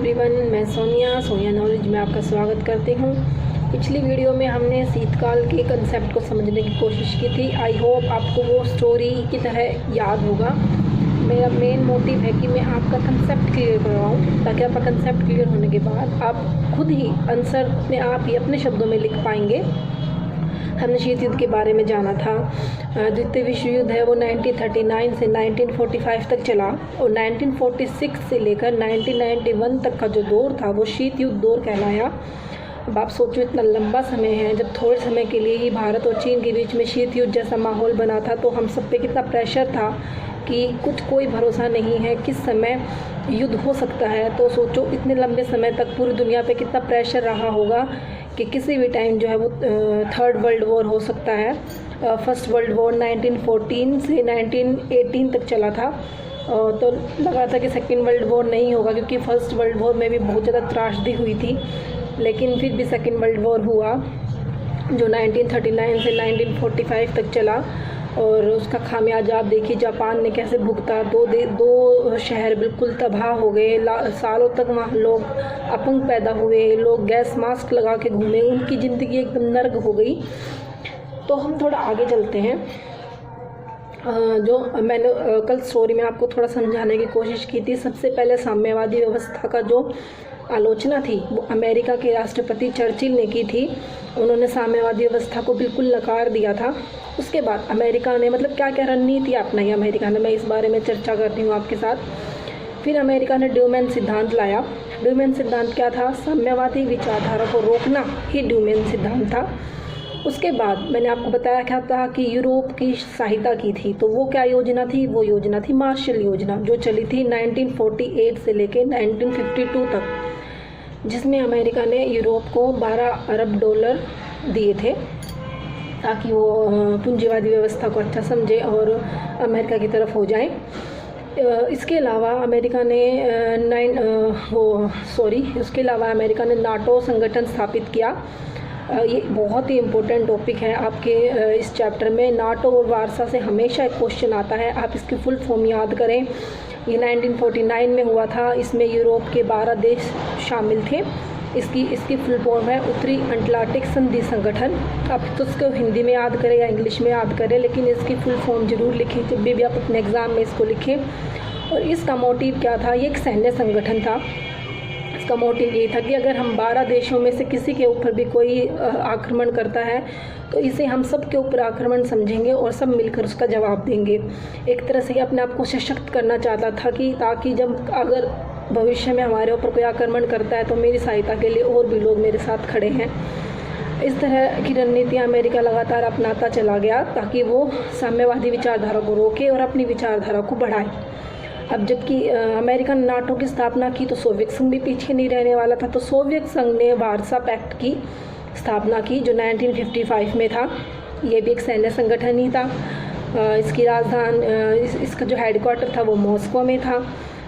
Everyone, मैं Sonia knowledge में आपका स्वागत करती हूँ। पिछली वीडियो में हमने शीतकाल के कंसेप्ट को समझने की कोशिश की थी। आई होप आपको वो स्टोरी की तरह याद होगा। मेरा मेन मोटिव है कि मैं आपका कंसेप्ट क्लियर करवाऊँ, ताकि आपका कंसेप्ट क्लियर होने के बाद आप खुद ही आंसर में आप ही अपने शब्दों में लिख पाएंगे। हमने शीत युद्ध के बारे में जाना था। द्वितीय विश्व युद्ध है वो 1939 से 1945 तक चला और 1946 से लेकर 1991 तक का जो दौर था वो शीत युद्ध दौर कहलाया। अब आप सोचो, इतना लंबा समय है जब थोड़े समय के लिए ही भारत और चीन के बीच में शीत युद्ध जैसा माहौल बना था, तो हम सब पे कितना प्रेशर था कि कोई भरोसा नहीं है किस समय युद्ध हो सकता है। तो सोचो, इतने लंबे समय तक पूरी दुनिया पे कितना प्रेशर रहा होगा कि किसी भी टाइम जो है वो थर्ड वर्ल्ड वॉर हो सकता है। फर्स्ट वर्ल्ड वॉर 1914 से 1918 तक चला था, तो लगा था कि सेकेंड वर्ल्ड वॉर नहीं होगा, क्योंकि फ़र्स्ट वर्ल्ड वॉर में भी बहुत ज़्यादा त्रासदी हुई थी। लेकिन फिर भी सेकेंड वर्ल्ड वॉर हुआ जो 1939 से 1945 तक चला, और उसका खामियाजा आप देखिए जापान ने कैसे भुगता। दो शहर बिल्कुल तबाह हो गए। सालों तक वहाँ लोग अपंग पैदा हुए, लोग गैस मास्क लगा के घूमे, उनकी ज़िंदगी एकदम नर्क हो गई। तो हम थोड़ा आगे चलते हैं। जो मैंने कल स्टोरी में आपको थोड़ा समझाने की कोशिश की थी। सबसे पहले साम्यवादी व्यवस्था का जो आलोचना थी वो अमेरिका के राष्ट्रपति चर्चिल ने की थी। उन्होंने साम्यवादी व्यवस्था को बिल्कुल नकार दिया था। उसके बाद अमेरिका ने क्या क्या रणनीति अपनाई अमेरिका ने, मैं इस बारे में चर्चा करती हूँ आपके साथ। फिर अमेरिका ने ड्यूमेन सिद्धांत लाया। ड्यूमेन सिद्धांत क्या था? साम्यवादी विचारधारा को रोकना ही ड्यूमेन सिद्धांत था। उसके बाद मैंने आपको बताया क्या था कि यूरोप की सहायता की थी। तो वो क्या योजना थी? वो योजना थी मार्शल योजना, जो चली थी 1948 से लेकर 1952 तक, जिसमें अमेरिका ने यूरोप को 12 अरब डॉलर दिए थे ताकि वो पूंजीवादी व्यवस्था को अच्छा समझे और अमेरिका की तरफ हो जाए। इसके अलावा अमेरिका ने नाटो संगठन स्थापित किया। ये बहुत ही इम्पोर्टेंट टॉपिक है आपके इस चैप्टर में। नाटो और वार्सा से हमेशा एक क्वेश्चन आता है, आप इसकी फुल फॉर्म याद करें। ये 1949 में हुआ था। इसमें यूरोप के 12 देश शामिल थे। इसकी फुल फॉर्म है उत्तरी अटलांटिक संधि संगठन। आप तो उसको हिंदी में याद करें या इंग्लिश में याद करें, लेकिन इसकी फुल फॉर्म ज़रूर लिखें जब भी आप अपने एग्ज़ाम में इसको लिखें। और इसका मोटिव क्या था? ये एक सैन्य संगठन था। इसका मोटिव ये था कि अगर हम 12 देशों में से किसी के ऊपर भी कोई आक्रमण करता है तो इसे हम सब के ऊपर आक्रमण समझेंगे और सब मिलकर उसका जवाब देंगे। एक तरह से अपने आप को सशक्त करना चाहता था कि ताकि जब अगर भविष्य में हमारे ऊपर कोई आक्रमण करता है तो मेरी सहायता के लिए और भी लोग मेरे साथ खड़े हैं। इस तरह की रणनीतियाँ अमेरिका लगातार अपनाता चला गया ताकि वो साम्यवादी विचारधारा को रोके और अपनी विचारधारा को बढ़ाए। अब जबकि अमेरिका ने नाटो की स्थापना की तो सोवियत संघ भी पीछे नहीं रहने वाला था। तो सोवियत संघ ने वार्सा पैक्ट की स्थापना की जो 1955 में था। ये भी एक सैन्य संगठन ही था। इसकी राजधानी, इसका जो हेडक्वार्टर था वो मॉस्को में था।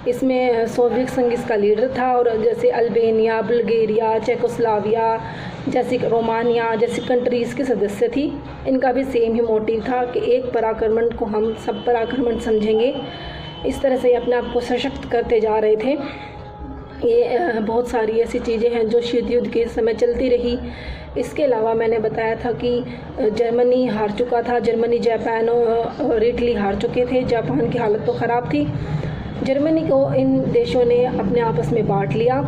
इसमें सोवियत संघ इसका लीडर था, और जैसे अल्बानिया, बुल्गारिया, चेकोस्लोवाकिया जैसी, रोमानिया जैसी कंट्रीज़ की सदस्य थी। इनका भी सेम ही मोटिव था कि एक पर आक्रमण को हम सब पर आक्रमण समझेंगे। इस तरह से अपने आप को सशक्त करते जा रहे थे। ये बहुत सारी ऐसी चीज़ें हैं जो शीत युद्ध के समय चलती रही। इसके अलावा मैंने बताया था कि जर्मनी हार चुका था। जर्मनी, जापान और इटली हार चुके थे। जापान की हालत तो ख़राब थी। जर्मनी को इन देशों ने अपने आपस में बांट लिया।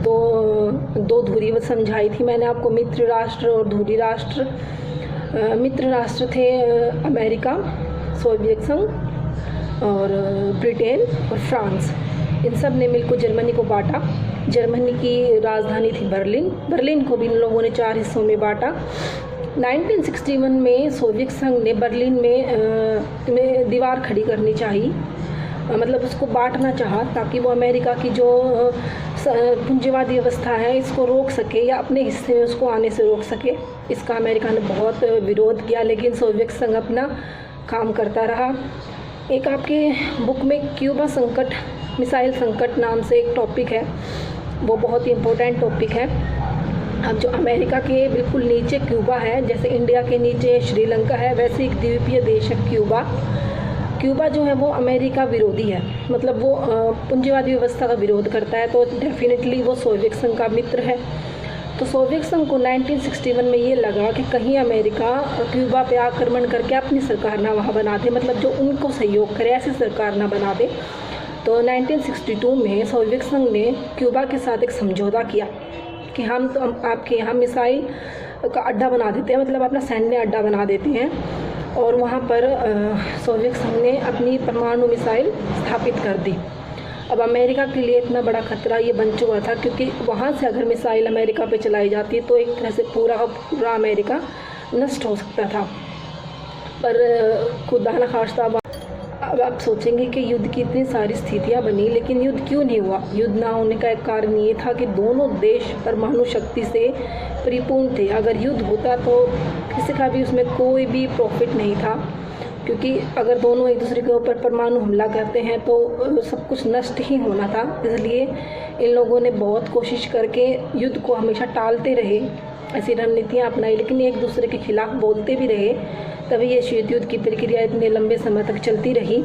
दो धुरी समझाई थी मैंने आपको, मित्र राष्ट्र और धुरी राष्ट्र। मित्र राष्ट्र थे अमेरिका, सोवियत संघ और ब्रिटेन और फ्रांस। इन सब ने मिलकर जर्मनी को बांटा। जर्मनी की राजधानी थी बर्लिन। बर्लिन को भी इन लोगों ने 4 हिस्सों में बांटा। 1961 में सोवियत संघ ने बर्लिन में दीवार खड़ी करनी चाहिए, उसको बांटना चाहा ताकि वो अमेरिका की जो पूंजीवादी व्यवस्था है इसको रोक सके या अपने हिस्से में उसको आने से रोक सके। इसका अमेरिका ने बहुत विरोध किया, लेकिन सोवियत संघ अपना काम करता रहा। एक आपके बुक में क्यूबा संकट, मिसाइल संकट नाम से एक टॉपिक है, वो बहुत ही इम्पोर्टेंट टॉपिक है। अब जो अमेरिका के बिल्कुल नीचे क्यूबा है, जैसे इंडिया के नीचे श्रीलंका है, वैसे एक द्वीपीय देश है क्यूबा। क्यूबा जो है वो अमेरिका विरोधी है, मतलब वो पूंजीवादी व्यवस्था का विरोध करता है, तो डेफिनेटली वो सोवियत संघ का मित्र है। तो सोवियत संघ को 1961 में ये लगा कि कहीं अमेरिका क्यूबा पे आक्रमण करके अपनी सरकार ना वहाँ बना दे, मतलब जो उनको सहयोग करे ऐसी सरकार ना बना दे। तो 1962 में सोवियत संघ ने क्यूबा के साथ एक समझौता किया कि हम तो आपके यहाँ मिसाइल का अड्डा बना देते हैं, मतलब अपना सैन्य अड्डा बना देते हैं, और वहाँ पर सोवियत संघ ने अपनी परमाणु मिसाइल स्थापित कर दी। अब अमेरिका के लिए इतना बड़ा खतरा ये बन चुका था, क्योंकि वहाँ से अगर मिसाइल अमेरिका पे चलाई जाती तो एक तरह से पूरा अमेरिका नष्ट हो सकता था। पर खुदा न खास्ता अब आप सोचेंगे कि युद्ध की इतनी सारी स्थितियाँ बनी, लेकिन युद्ध क्यों नहीं हुआ? युद्ध ना होने का एक कारण ये था कि दोनों देश परमाणु शक्ति से परिपूर्ण थे। अगर युद्ध होता तो किसी का भी उसमें कोई भी प्रॉफिट नहीं था, क्योंकि अगर दोनों एक दूसरे के ऊपर परमाणु हमला करते हैं तो सब कुछ नष्ट ही होना था। इसलिए इन लोगों ने बहुत कोशिश करके युद्ध को हमेशा टालते रहे, ऐसी रणनीतियाँ अपनाई, लेकिन एक दूसरे के खिलाफ बोलते भी रहे। तभी ये शीत युद्ध की प्रक्रिया इतने लंबे समय तक चलती रही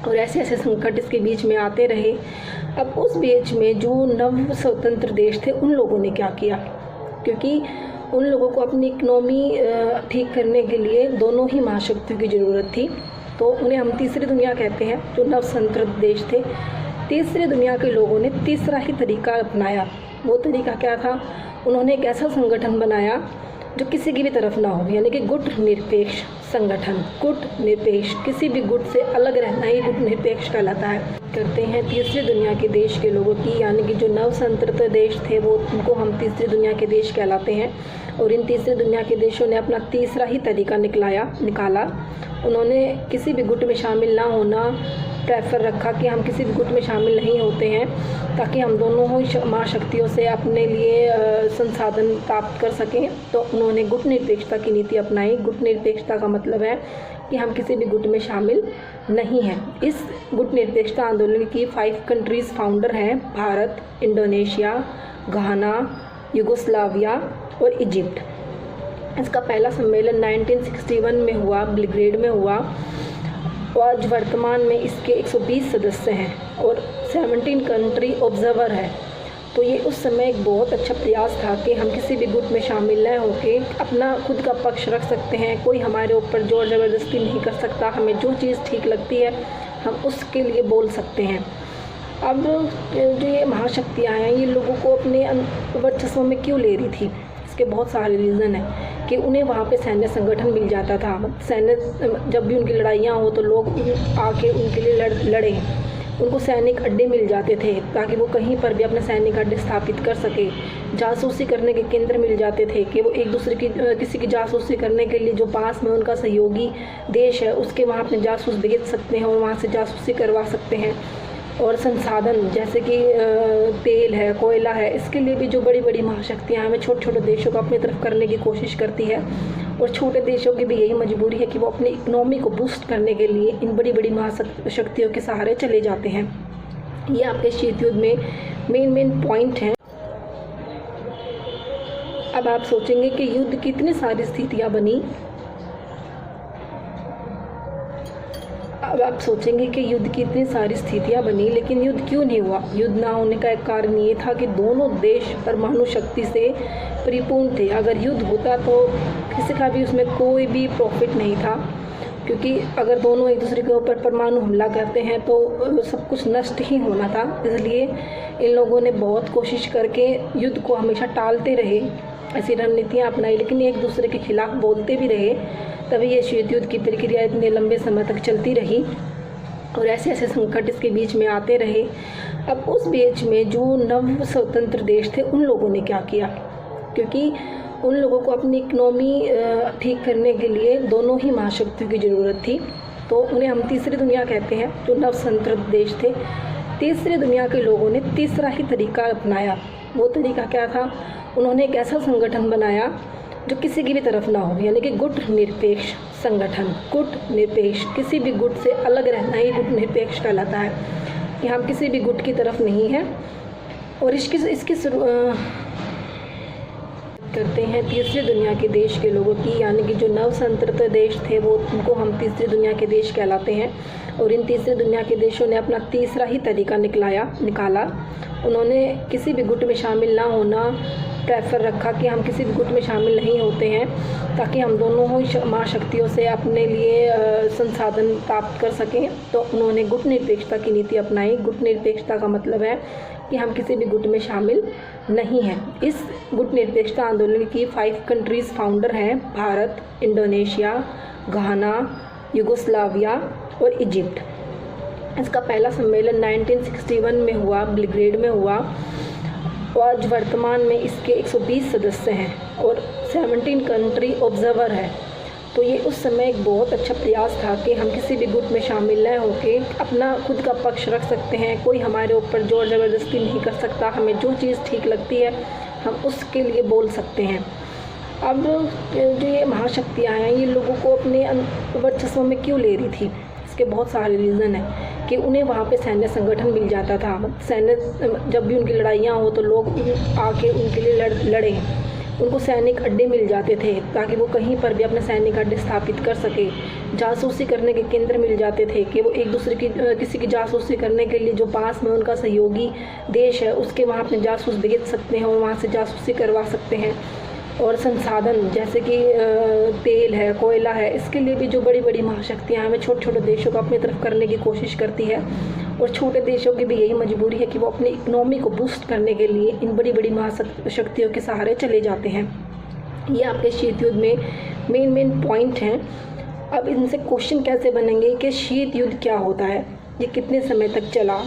और ऐसे ऐसे संकट इसके बीच में आते रहे। अब उस बीच में जो नव स्वतंत्र देश थे उन लोगों ने क्या किया, क्योंकि उन लोगों को अपनी इकनॉमी ठीक करने के लिए दोनों ही महाशक्तियों की ज़रूरत थी। तो उन्हें हम तीसरी दुनिया कहते हैं, जो नव स्वतंत्र देश थे। तीसरी दुनिया के लोगों ने तीसरा ही तरीका अपनाया। वो तरीका क्या था? उन्होंने एक ऐसा संगठन बनाया जो किसी की भी तरफ ना हो, यानी कि गुट निरपेक्ष संगठन। गुट निरपेक्ष, किसी भी गुट से अलग रहना ही गुट निरपेक्ष कहलाता है। करते हैं तीसरी दुनिया के देश के लोगों की, यानी कि जो नव स्वतंत्र देश थे वो उनको हम तीसरी दुनिया के देश कहलाते हैं। और इन तीसरी दुनिया के देशों ने अपना तीसरा ही तरीका निकाला। उन्होंने किसी भी गुट में शामिल ना होना प्रेफर रखा, कि हम किसी भी गुट में शामिल नहीं होते हैं ताकि हम दोनों ही महाशक्तियों से अपने लिए संसाधन प्राप्त कर सकें। तो उन्होंने गुट निरपेक्षता की नीति अपनाई। गुट निरपेक्षता का मतलब है कि हम किसी भी गुट में शामिल नहीं हैं। इस गुट निरपेक्षता आंदोलन की 5 कंट्रीज़ फाउंडर हैं: भारत, इंडोनेशिया, घाना, यूगोस्लाविया और इजिप्ट। इसका पहला सम्मेलन 1961 में हुआ, बेलग्रेड में हुआ, और आज वर्तमान में इसके 120 सदस्य हैं और 17 कंट्री ऑब्जर्वर है। तो ये उस समय एक बहुत अच्छा प्रयास था कि हम किसी भी गुट में शामिल न होकर अपना खुद का पक्ष रख सकते हैं। कोई हमारे ऊपर जोर ज़बरदस्ती नहीं कर सकता। हमें जो चीज़ ठीक लगती है हम उसके लिए बोल सकते हैं। अब जो ये महाशक्तियाँ हैं, ये लोगों को अपने वर्चस्व में क्यों ले रही थी? इसके बहुत सारे रीज़न हैं कि उन्हें वहाँ पे सैन्य संगठन मिल जाता था। सैन्य, जब भी उनकी लड़ाइयाँ हो तो लोग आके उनके लिए लड़े। उनको सैनिक अड्डे मिल जाते थे ताकि वो कहीं पर भी अपने सैनिक अड्डे स्थापित कर सके। जासूसी करने के केंद्र मिल जाते थे कि वो एक दूसरे की किसी की जासूसी करने के लिए जो पास में उनका सहयोगी देश है उसके वहाँ अपने जासूस भेज सकते हैं और वहाँ से जासूसी करवा सकते हैं। और संसाधन जैसे कि तेल है, कोयला है, इसके लिए भी जो बड़ी बड़ी महाशक्तियाँ हमें छोटे छोटे देशों को अपनी तरफ करने की कोशिश करती है। और छोटे देशों की भी यही मजबूरी है कि वो अपनी इकनॉमी को बूस्ट करने के लिए इन बड़ी बड़ी महाशक्तियों के सहारे चले जाते हैं। ये आपके शीत युद्ध में मेन पॉइंट हैं। अब आप सोचेंगे कि युद्ध की इतनी सारी स्थितियाँ बनी। अब आप सोचेंगे कि युद्ध की इतनी सारी स्थितियाँ बनी, लेकिन युद्ध क्यों नहीं हुआ? युद्ध ना होने का एक कारण ये था कि दोनों देश परमाणु शक्ति से परिपूर्ण थे। अगर युद्ध होता तो किसी का भी उसमें कोई भी प्रॉफिट नहीं था, क्योंकि अगर दोनों एक दूसरे के ऊपर परमाणु हमला करते हैं तो सब कुछ नष्ट ही होना था। इसलिए इन लोगों ने बहुत कोशिश करके युद्ध को हमेशा टालते रहे, ऐसी रणनीतियाँ अपनाई, लेकिन एक दूसरे के खिलाफ बोलते भी रहे। तभी ये शीत युद्ध की प्रक्रिया इतने लंबे समय तक चलती रही और ऐसे ऐसे संकट इसके बीच में आते रहे। अब उस बीच में जो नव स्वतंत्र देश थे उन लोगों ने क्या किया, क्योंकि उन लोगों को अपनी इकनॉमी ठीक करने के लिए दोनों ही महाशक्तियों की ज़रूरत थी। तो उन्हें हम तीसरी दुनिया कहते हैं, जो नव स्वतंत्र देश थे। तीसरी दुनिया के लोगों ने तीसरा ही तरीका अपनाया। वो तरीका क्या था? उन्होंने एक ऐसा संगठन बनाया जो किसी की भी तरफ ना हो, यानी कि गुट निरपेक्ष संगठन। गुट निरपेक्ष, किसी भी गुट से अलग रहना ही गुट निरपेक्ष कहलाता है, कि हम किसी भी गुट की तरफ नहीं हैं। और करते हैं तीसरी दुनिया के देश के लोगों की, यानी कि जो नवस्वतंत्र देश थे वो उनको हम तीसरी दुनिया के देश कहलाते हैं। और इन तीसरी दुनिया के देशों ने अपना तीसरा ही तरीका निकाला। उन्होंने किसी भी गुट में शामिल ना होना प्रेफर रखा कि हम किसी भी गुट में शामिल नहीं होते हैं, ताकि हम दोनों ही महाशक्तियों से अपने लिए संसाधन प्राप्त कर सकें। तो उन्होंने गुट निरपेक्षता की नीति अपनाई। गुट निरपेक्षता का मतलब है कि हम किसी भी गुट में शामिल नहीं हैं। इस गुट निरपेक्षता आंदोलन की 5 कंट्रीज़ फाउंडर हैं: भारत, इंडोनेशिया, घाना, युगोस्लाविया और इजिप्ट। इसका पहला सम्मेलन 1961 में हुआ, बेलग्रेड में हुआ। और आज वर्तमान में इसके 120 सदस्य हैं और 17 कंट्री ऑब्जर्वर है। तो ये उस समय एक बहुत अच्छा प्रयास था कि हम किसी भी गुट में शामिल न होकर अपना खुद का पक्ष रख सकते हैं। कोई हमारे ऊपर जोर ज़बरदस्ती नहीं कर सकता। हमें जो चीज़ ठीक लगती है हम उसके लिए बोल सकते हैं। अब जो ये महाशक्तियाँ हैं, ये लोगों को अपने वर्चस्व में क्यों ले रही थी? इसके बहुत सारे रीज़न हैं कि उन्हें वहाँ पे सैन्य संगठन मिल जाता था। जब भी उनकी लड़ाइयाँ हो तो लोग आके उनके लिए लड़े। उनको सैनिक अड्डे मिल जाते थे ताकि वो कहीं पर भी अपने सैनिक अड्डे स्थापित कर सके। जासूसी करने के केंद्र मिल जाते थे कि वो एक दूसरे की किसी की जासूसी करने के लिए जो पास में उनका सहयोगी देश है उसके वहाँ अपने जासूस भेज सकते हैं और वहाँ से जासूसी करवा सकते हैं। और संसाधन जैसे कि तेल है, कोयला है, इसके लिए भी जो बड़ी बड़ी महाशक्तियाँ हैं, हमें छोटे छोटे देशों को अपनी तरफ करने की कोशिश करती है। और छोटे देशों की भी यही मजबूरी है कि वो अपनी इकोनॉमी को बूस्ट करने के लिए इन बड़ी बड़ी महाशक्तियों के सहारे चले जाते हैं। ये आपके शीत युद्ध में मेन पॉइंट हैं। अब इनसे क्वेश्चन कैसे बनेंगे कि शीत युद्ध क्या होता है, ये कितने समय तक चला,